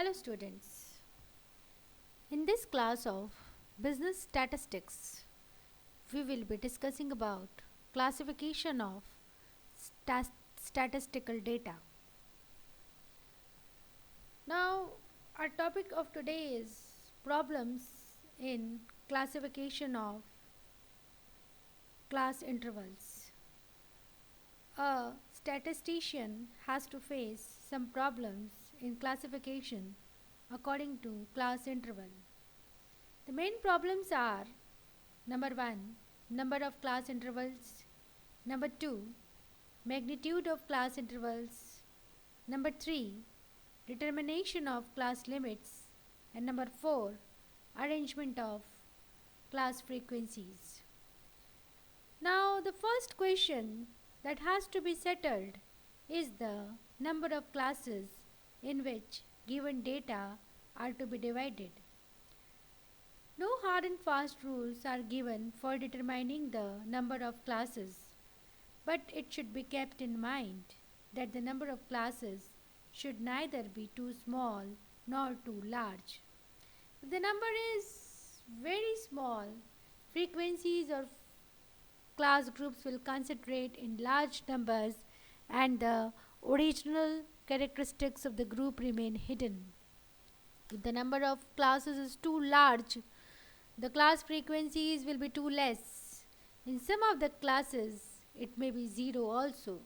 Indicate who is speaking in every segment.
Speaker 1: Hello students. In this class of business statistics, we will be discussing about classification of statistical data. Now, our topic of today is problems in classification of class intervals. A statistician has to face some problems in classification according to class interval. The main problems are number 1, number of class intervals, number 2, magnitude of class intervals, number 3, determination of class limits, and number 4, arrangement of class frequencies. Now, the first question that has to be settled is the number of classes in which given data are to be divided. No hard and fast rules are given for determining the number of classes, but it should be kept in mind that the number of classes should neither be too small nor too large. If the number is very small, frequencies or class groups will concentrate in large numbers and the original characteristics of the group remain hidden. If the number of classes is too large, the class frequencies will be too less. In some of the classes, it may be 0 also.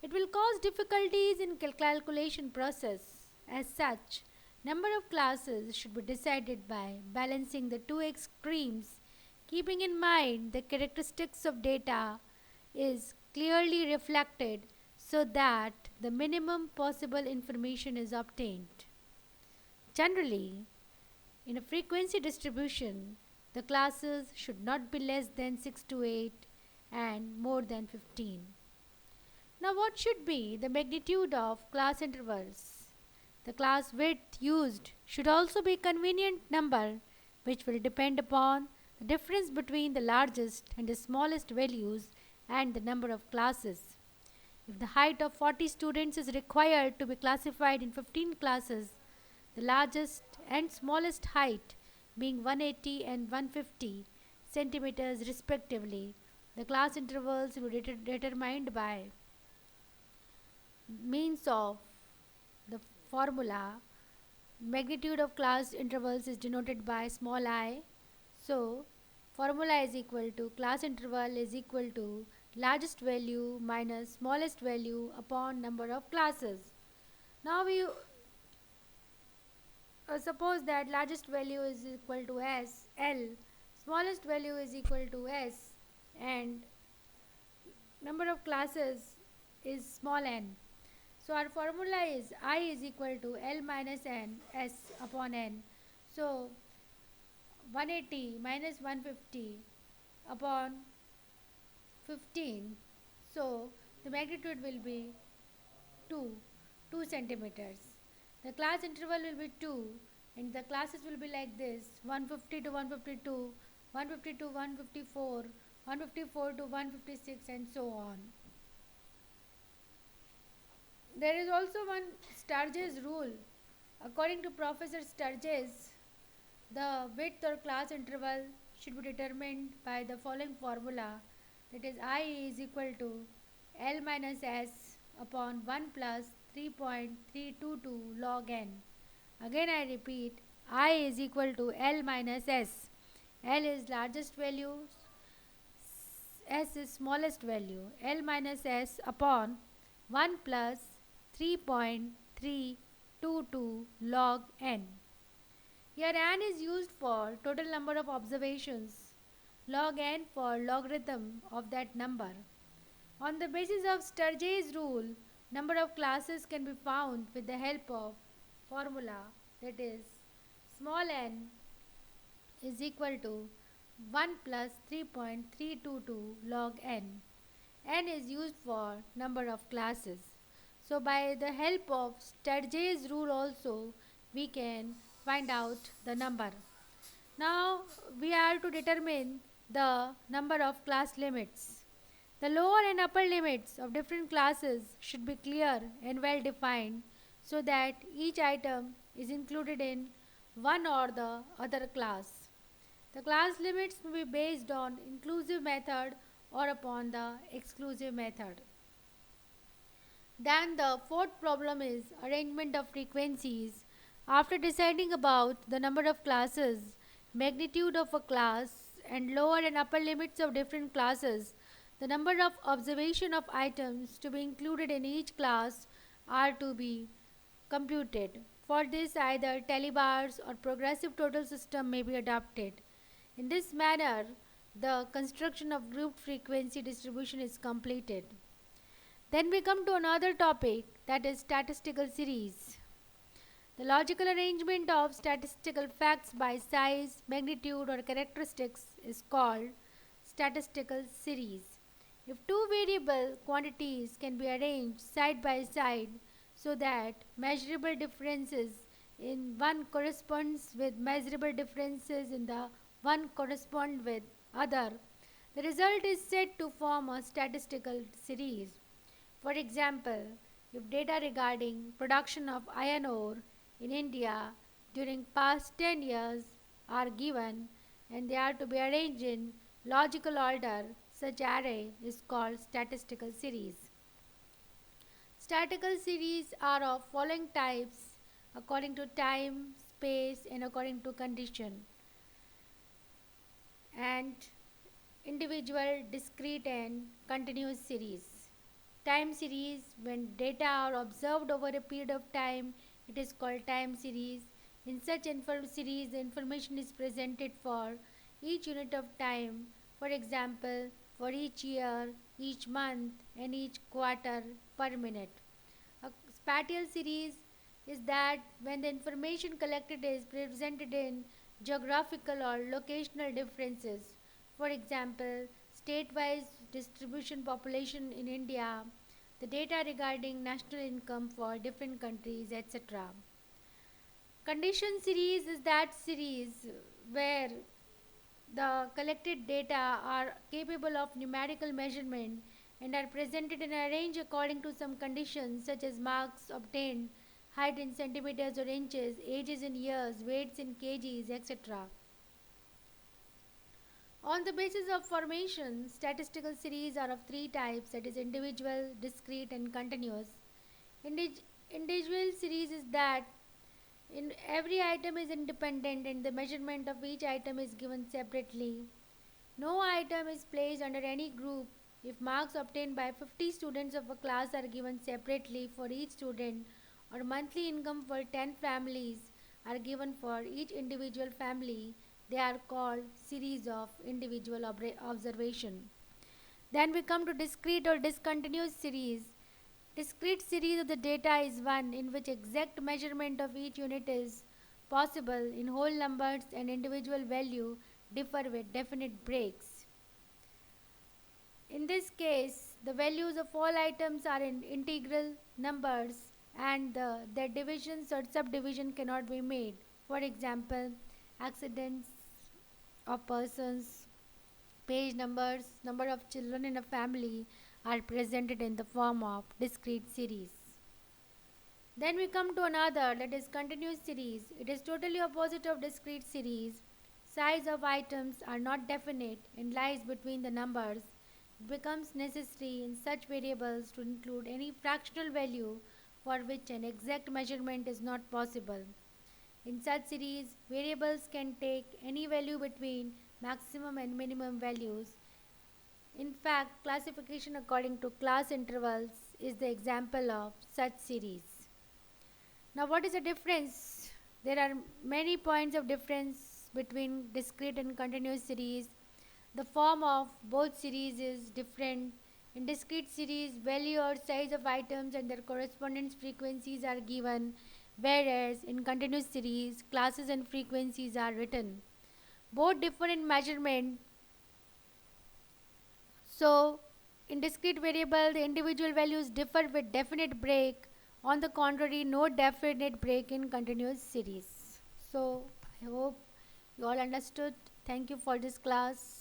Speaker 1: It will cause difficulties in calculation process. As such, number of classes should be decided by balancing the two extremes, keeping in mind the characteristics of data is clearly reflected so that the minimum possible information is obtained. Generally, in a frequency distribution, the classes should not be less than 6 to 8 and more than 15. Now, what should be the magnitude of class intervals? The class width used should also be a convenient number which will depend upon the difference between the largest and the smallest values and the number of classes. If the height of 40 students is required to be classified in 15 classes, the largest and smallest height being 180 and 150 centimeters respectively, the class intervals will be determined by means of the formula. Magnitude of class intervals is denoted by small I. So, formula is equal to class interval is equal to largest value minus smallest value upon number of classes. Now we suppose that largest value is equal to L, smallest value is equal to S, and number of classes is small n. So our formula is I is equal to L minus n S upon n. So 180 minus 150 upon 15. So the magnitude will be 2 centimeters. The class interval will be 2 and the classes will be like this: 150 to 152, 150 to 154, 154 to 156, and so on. There is also one Sturge's rule. According to Professor Sturges, the width or class interval should be determined by the following formula, that is I is equal to L minus S upon 1 plus 3.322 log n. Again I repeat, I is equal to L minus S. L is largest value, S is smallest value. L minus S upon 1 plus 3.322 log n. Here n is used for total number of observations, log n for logarithm of that number. On the basis of Sturge's rule, number of classes can be found with the help of formula, that is small n is equal to 1 plus 3.322 log n. N is used for number of classes. So by the help of Sturge's rule also we can find out the number. Now we are to determine the number of class limits. The lower and upper limits of different classes should be clear and well defined so that each item is included in one or the other class. The class limits may be based on inclusive method or upon the exclusive method. Then the fourth problem is arrangement of frequencies. After deciding about the number of classes, magnitude of a class, and lower and upper limits of different classes, the number of observation of items to be included in each class are to be computed. For this, either telebars or progressive total system may be adopted. In this manner, the construction of grouped frequency distribution is completed. Then we come to another topic, that is statistical series. The logical arrangement of statistical facts by size, magnitude, or characteristics is called statistical series. If two variable quantities can be arranged side by side so that measurable differences in one corresponds with measurable differences in the one correspond with other, the result is said to form a statistical series. For example, if data regarding production of iron ore in India during past 10 years are given and they are to be arranged in logical order, such array is called statistical series. Statistical series are of following types according to time, space, and according to condition, and individual, discrete, and continuous series. Time series, when data are observed over a period of time, it is called time series. In such series, the information is presented for each unit of time, for example, for each year, each month, and each quarter per minute. A spatial series is that when the information collected is presented in geographical or locational differences. For example, state-wise distribution population in India, the data regarding national income for different countries, etc. Condition series is that series where the collected data are capable of numerical measurement and are presented in a range according to some conditions such as marks obtained, height in centimeters or inches, ages in years, weights in kgs, etc. On the basis of formation, statistical series are of three types, that is individual, discrete, and continuous. Individual series is that in every item is independent and the measurement of each item is given separately. No item is placed under any group if marks obtained by 50 students of a class are given separately for each student, or monthly income for 10 families are given for each individual family. They are called series of individual observation. Then we come to discrete or discontinuous series. Discrete series of the data is one in which exact measurement of each unit is possible in whole numbers and individual value differ with definite breaks. In this case, the values of all items are in integral numbers and their divisions or subdivision cannot be made. For example, accidents of persons, page numbers, number of children in a family are presented in the form of discrete series. Then we come to another, that is continuous series. It is totally opposite of discrete series. Size of items are not definite and lies between the numbers. It becomes necessary in such variables to include any fractional value for which an exact measurement is not possible. In such series, variables can take any value between maximum and minimum values. In fact, classification according to class intervals is the example of such series. Now, what is the difference? There are many points of difference between discrete and continuous series. The form of both series is different. In discrete series, value or size of items and their correspondence frequencies are given, whereas in continuous series, classes and frequencies are written. Both differ in measurement. So, in discrete variable, the individual values differ with definite break. On the contrary, no definite break in continuous series. So, I hope you all understood. Thank you for this class.